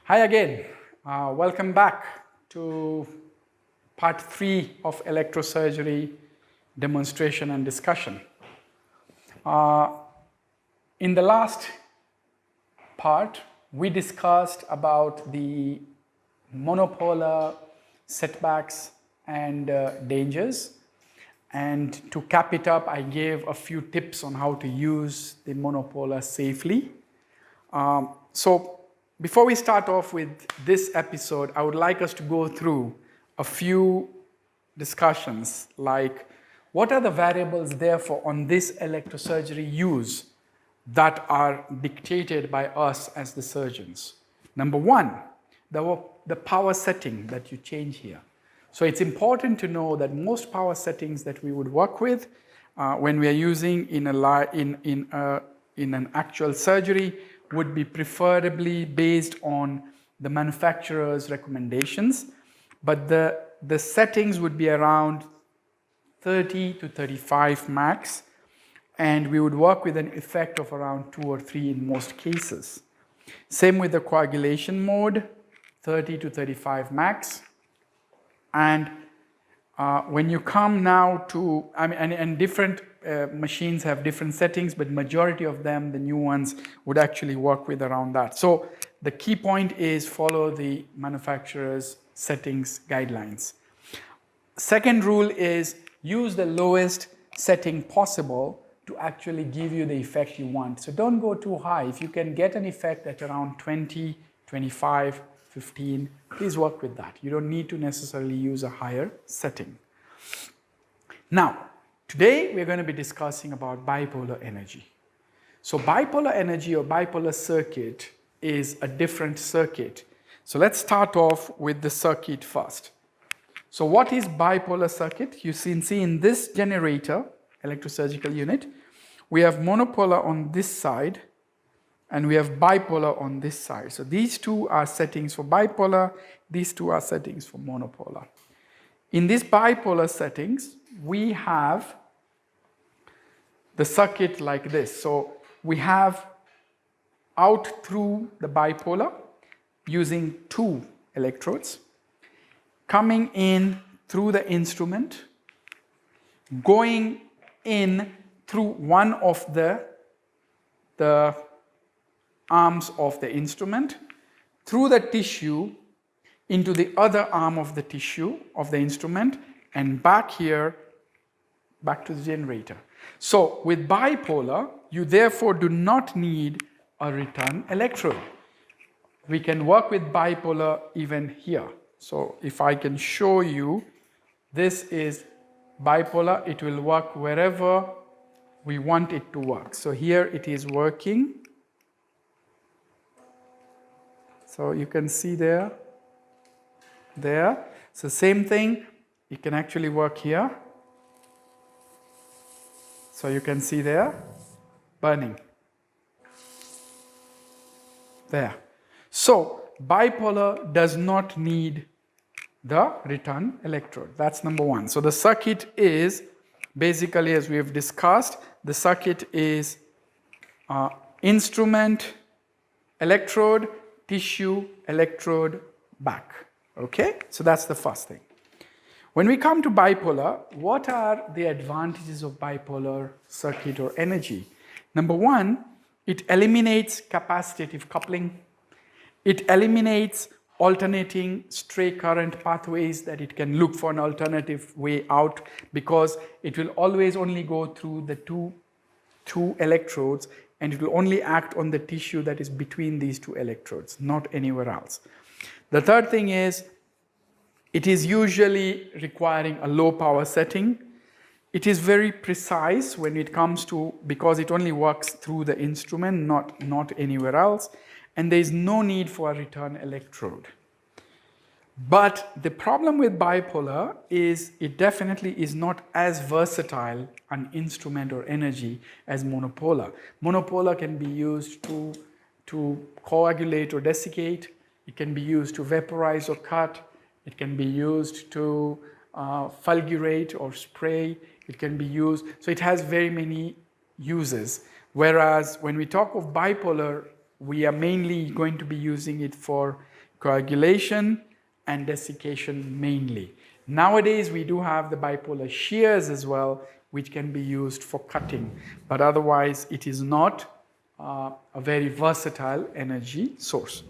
Hi again. Welcome back to part 3 of electrosurgery demonstration and discussion. In the last part, we discussed about the monopolar setbacks and dangers. And to cap it up, I gave a few tips on how to use the monopolar safely. So before we start off with this episode, I would like us to go through a few discussions like what are the variables therefore on this electrosurgery use that are dictated by us as the surgeons. Number one, the power setting that you change here. So it's important to know that most power settings that we would work with when we are using in an actual surgery would be preferably based on the manufacturer's recommendations, but the settings would be around 30 to 35 max, and we would work with an effect of around 2 or 3 in most cases. Same with the coagulation mode, 30 to 35 max. And when you come now to, and different machines have different settings, but majority of them, the new ones, would actually work with around that. So the key point is follow the manufacturer's settings guidelines. Second rule is use the lowest setting possible to actually give you the effect you want. So don't go too high. If you can get an effect at around 20, 25, 15, please work with that. You don't need to necessarily use a higher setting. Now, today we're going to be discussing about bipolar energy. So bipolar energy or bipolar circuit is a different circuit. So let's start off with the circuit first. So what is bipolar circuit? You can see in this generator, electrosurgical unit, we have monopolar on this side and we have bipolar on this side. So these two are settings for bipolar, these two are settings for monopolar. In these bipolar settings, we have the circuit like this. So we have out through the bipolar using 2 electrodes, coming in through the instrument, going in through one of the arms of the instrument, through the tissue, into the other arm of the tissue of the instrument, and back here, back to the generator. So with bipolar, you therefore do not need a return electrode. We can work with bipolar even here. So if I can show you, this is bipolar. It will work wherever we want it to work. So here it is working. So you can see there. So same thing, it can actually work here. So you can see there, burning. There. So bipolar does not need the return electrode. That's number one. So the circuit is basically, as we have discussed, the circuit is instrument, electrode, tissue, electrode, back. Okay? So that's the first thing. When we come to bipolar, what are the advantages of bipolar circuit or energy? Number one, it eliminates capacitive coupling. It eliminates alternating stray current pathways that it can look for an alternative way out because it will always only go through the two electrodes and it will only act on the tissue that is between these 2 electrodes, not anywhere else. The third thing is it is usually requiring a low power setting. It is very precise when it comes to, because it only works through the instrument, not anywhere else. And there is no need for a return electrode. But the problem with bipolar is it definitely is not as versatile an instrument or energy as monopolar. Monopolar can be used to coagulate or desiccate. It can be used to vaporize or cut. It can be used to fulgurate or spray. It can be used, so it has very many uses. Whereas when we talk of bipolar we are mainly going to be using it for coagulation and desiccation mainly. Nowadays, we do have the bipolar shears as well, which can be used for cutting, but otherwise it is not a very versatile energy source.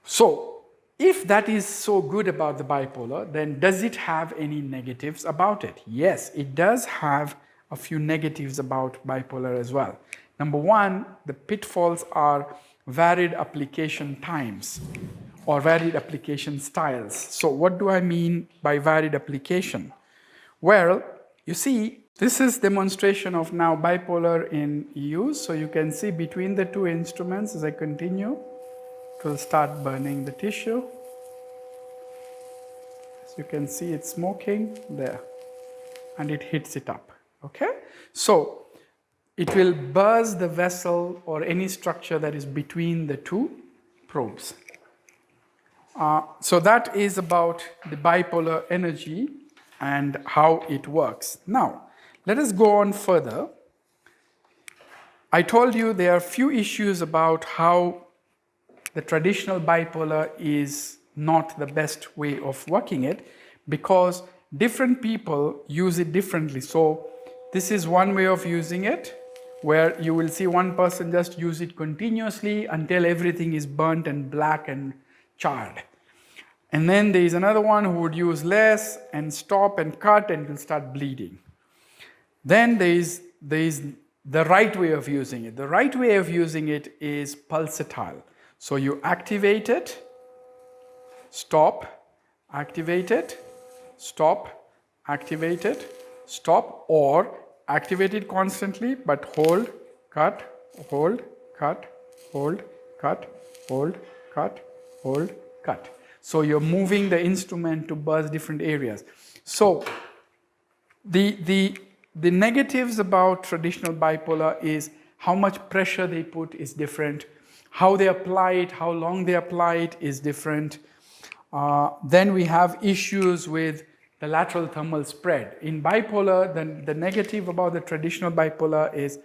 So, if that is so good about the bipolar, then does it have any negatives about it? Yes, it does have a few negatives about bipolar as well. Number one, the pitfalls are varied application times or varied application styles. So what do I mean by varied application? Well, you see, this is demonstration of now bipolar in use. So you can see between the two instruments, as I continue, it will start burning the tissue. As you can see, it's smoking there, and it hits it up. Okay? So it will buzz the vessel or any structure that is between the two probes. So that is about the bipolar energy and how it works. Now, let us go on further. I told you there are few issues about how the traditional bipolar is not the best way of working it, because different people use it differently. So this is one way of using it, where you will see one person just use it continuously until everything is burnt and black and charred. And then there is another one who would use less and stop and cut and will start bleeding. Then there is the right way of using it. The right way of using it is pulsatile. So you activate it, stop, activate it, stop, activate it, stop, or activate it constantly, but hold, cut, hold, cut, hold, cut, hold, cut, hold, cut. So you're moving the instrument to buzz different areas. So the negatives about traditional bipolar is how much pressure they put is different. How they apply it, how long they apply it is different. Then we have issues with the lateral thermal spread. In bipolar, the negative about the traditional bipolar is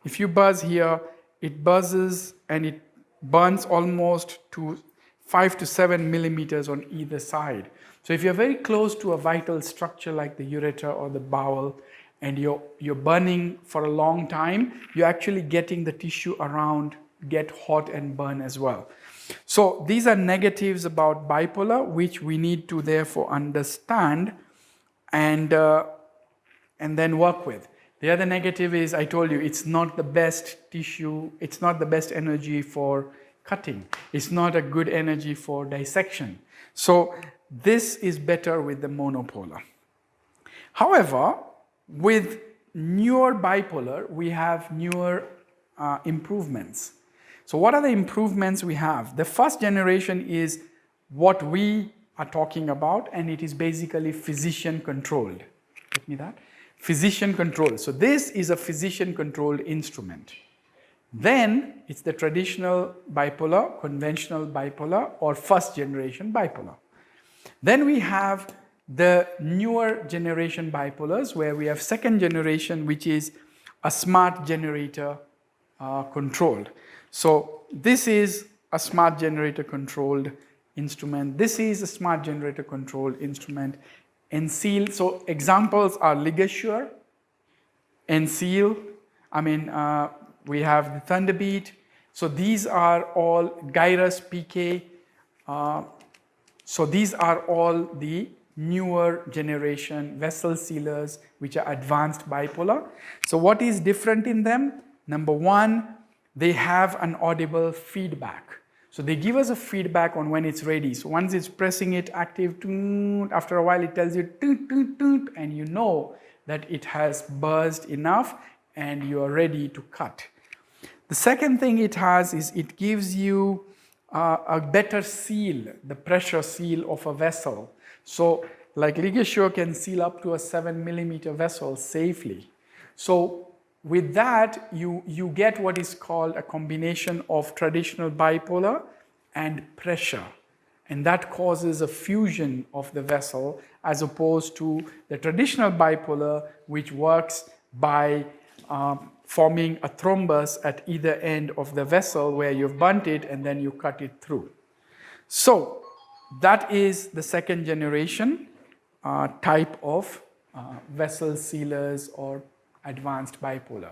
if you buzz here, it buzzes and it burns almost to 5 to 7 millimeters on either side. So if you're very close to a vital structure like the ureter or the bowel, and you're burning for a long time, you're actually getting the tissue around get hot and burn as well. So these are negatives about bipolar, which we need to therefore understand and then work with. The other negative is, I told you, it's not the best tissue, it's not the best energy for cutting. It's not a good energy for dissection. So this is better with the monopolar. However, with newer bipolar, we have newer improvements. So what are the improvements we have? The first generation is what we are talking about, and it is basically physician controlled. Get me that? Physician controlled. So this is a physician controlled instrument. Then it's the traditional bipolar, conventional bipolar, or first generation bipolar. Then we have the newer generation bipolars, where we have second generation, which is a smart generator controlled. So this is a smart generator controlled instrument. This is a smart generator controlled instrument. Enseal, so examples are LigaSure, Enseal, we have the Thunderbeat. So these are all Gyrus PK. So these are all the newer generation vessel sealers, which are advanced bipolar. So what is different in them? Number one, they have an audible feedback. So they give us a feedback on when it's ready. So once it's pressing it active, after a while it tells you, and you know that it has buzzed enough and you are ready to cut. The second thing it has is it gives you a better seal, the pressure seal of a vessel. So like LigaSure can seal up to a 7 millimeter vessel safely. So with that, you get what is called a combination of traditional bipolar and pressure. And that causes a fusion of the vessel as opposed to the traditional bipolar, which works by forming a thrombus at either end of the vessel where you've burnt it and then you cut it through. So that is the second generation type of vessel sealers or advanced bipolar.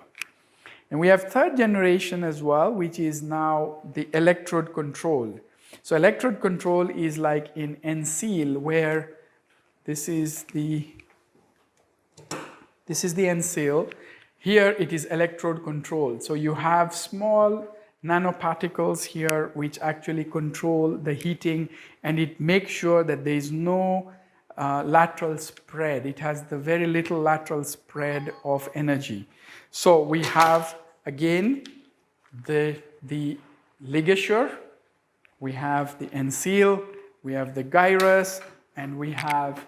And we have third generation as well, which is now the electrode control. So electrode control is like in N-seal, where this is the N-seal. Here it is electrode control. So you have small nanoparticles here which actually control the heating, and it makes sure that there is no lateral spread. It has the very little lateral spread of energy. So we have again the ligature, we have the N-seal, we have the gyrus, and we have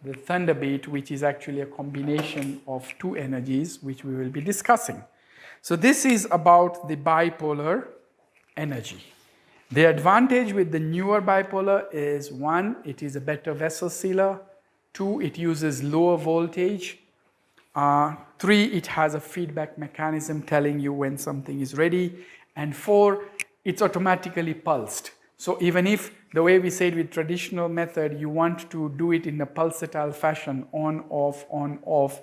the thunderbeat, which is actually a combination of two energies, which we will be discussing. So this is about the bipolar energy. The advantage with the newer bipolar is, one, it is a better vessel sealer. Two, it uses lower voltage. Three, it has a feedback mechanism telling you when something is ready. And four, it's automatically pulsed. So even if, the way we said with traditional method, you want to do it in a pulsatile fashion, on, off.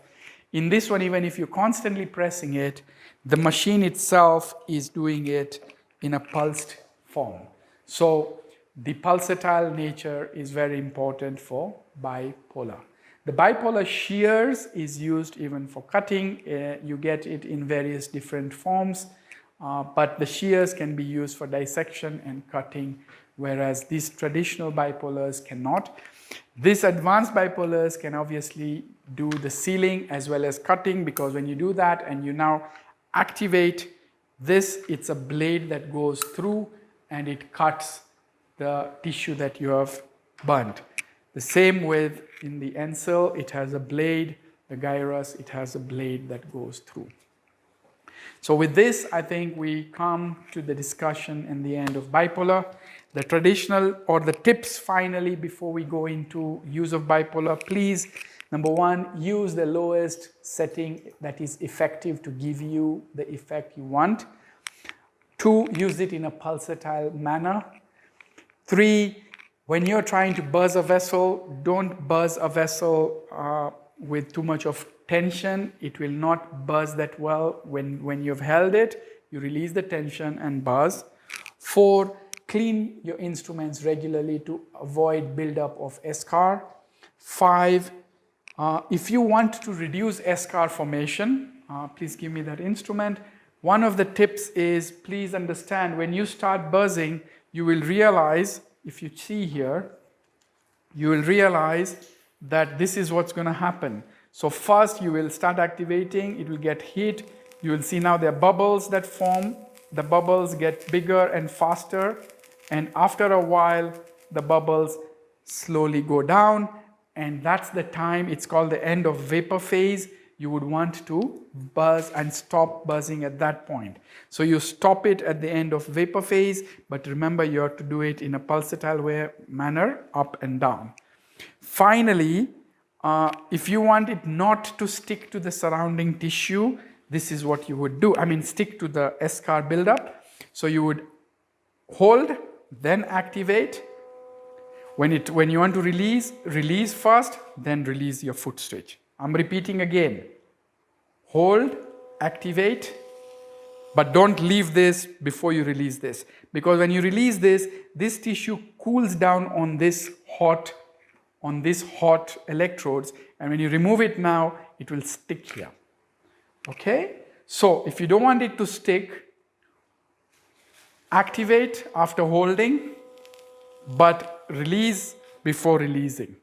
In this one, even if you're constantly pressing it, the machine itself is doing it in a pulsed form. So the pulsatile nature is very important for bipolar. The bipolar shears is used even for cutting. You get it in various different forms, but the shears can be used for dissection and cutting, whereas these traditional bipolars cannot. These advanced bipolars can obviously do the sealing as well as cutting, because when you do that and you now activate this, it's a blade that goes through and it cuts the tissue that you have burnt. The same with in the N-seal, it has a blade, the gyrus, it has a blade that goes through. So with this, I think we come to the discussion in the end of bipolar. The traditional or the tips finally before we go into use of bipolar, please, number one, use the lowest setting that is effective to give you the effect you want. Two, use it in a pulsatile manner. Three, when you're trying to buzz a vessel, don't buzz a vessel with too much of tension. It will not buzz that well. When you've held it, you release the tension and buzz. Four, clean your instruments regularly to avoid buildup of eschar. Five, if you want to reduce eschar formation, please give me that instrument. One of the tips is, please understand, when you start buzzing, you will realize, if you see here, you will realize that this is what's going to happen. So first you will start activating, it will get heat, you will see now there are bubbles that form, the bubbles get bigger and faster, and after a while the bubbles slowly go down, and that's the time, it's called the end of vapor phase. You would want to buzz and stop buzzing at that point. So you stop it at the end of vapor phase, but remember you have to do it in a pulsatile manner, up and down. Finally, if you want it not to stick to the surrounding tissue, this is what you would do. I mean, stick to the eschar buildup. So you would hold, then activate. When you want to release first, then release your foot switch. I'm repeating again. Hold, activate, but don't leave this before you release this. Because when you release this, this tissue cools down on this hot electrodes, and when you remove it now, it will stick here. Okay? So if you don't want it to stick, activate after holding, but release before releasing.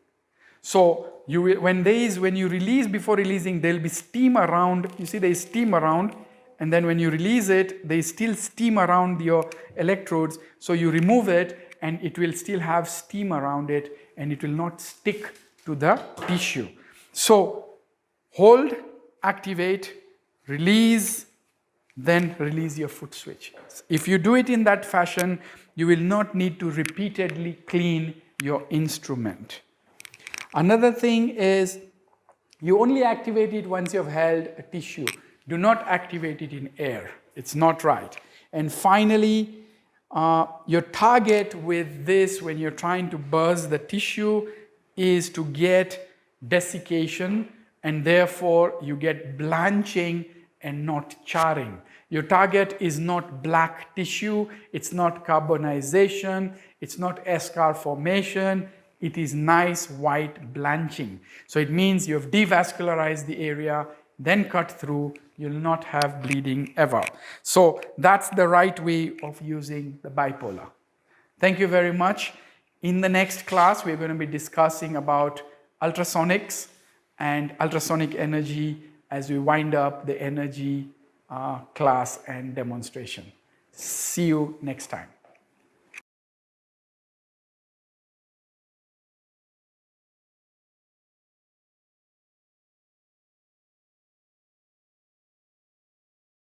So when you release before releasing, there will be steam around. You see there is steam around, and then when you release it, there is still steam around your electrodes. So you remove it, and it will still have steam around it, and it will not stick to the tissue. So hold, activate, release, then release your foot switch. If you do it in that fashion, you will not need to repeatedly clean your instrument. Another thing is, you only activate it once you have held a tissue. Do not activate it in air. It's not right. And finally, your target with this when you're trying to burst the tissue is to get desiccation, and therefore you get blanching and not charring. Your target is not black tissue, it's not carbonization, it's not eschar formation, it is nice white blanching. So it means you have devascularized the area, then cut through, you'll not have bleeding ever. So that's the right way of using the bipolar. Thank you very much. In the next class, we're going to be discussing about ultrasonics and ultrasonic energy as we wind up the energy class and demonstration. See you next time.